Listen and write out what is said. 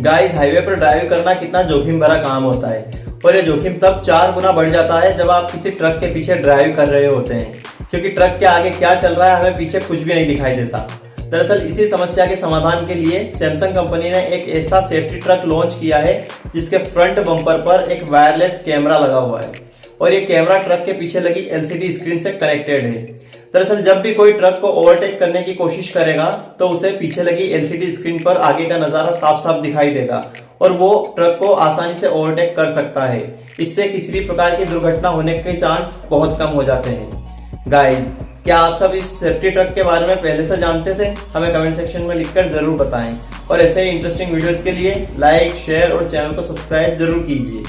Guys, highway पर drive करना कितना जोखिम भरा काम होता है और ये जोखिम तब 4 गुना बढ़ जाता है जब आप किसी ट्रक के पीछे ड्राइव कर रहे होते हैं, क्योंकि ट्रक के आगे क्या चल रहा है हमें पीछे कुछ भी नहीं दिखाई देता। दरअसल इसी समस्या के समाधान के लिए सैमसंग कंपनी ने एक ऐसा सेफ्टी ट्रक लॉन्च किया है जिसके फ्रंट बम्पर पर एक वायरलेस कैमरा लगा हुआ है और ये कैमरा ट्रक के पीछे लगी एलसीडी स्क्रीन से कनेक्टेड है। दरअसल जब भी कोई ट्रक को ओवरटेक करने की कोशिश करेगा तो उसे पीछे लगी एलसीडी स्क्रीन पर आगे का नजारा साफ साफ दिखाई देगा और वो ट्रक को आसानी से ओवरटेक कर सकता है। इससे किसी भी प्रकार की दुर्घटना होने के चांस बहुत कम हो जाते हैं। गाइस, क्या आप सब इस सेफ्टी ट्रक के बारे में पहले से जानते थे? हमें कमेंट सेक्शन में लिखकर जरूर बताएं और ऐसे ही इंटरेस्टिंग वीडियोस के लिए लाइक, शेयर और चैनल को सब्सक्राइब जरूर कीजिए।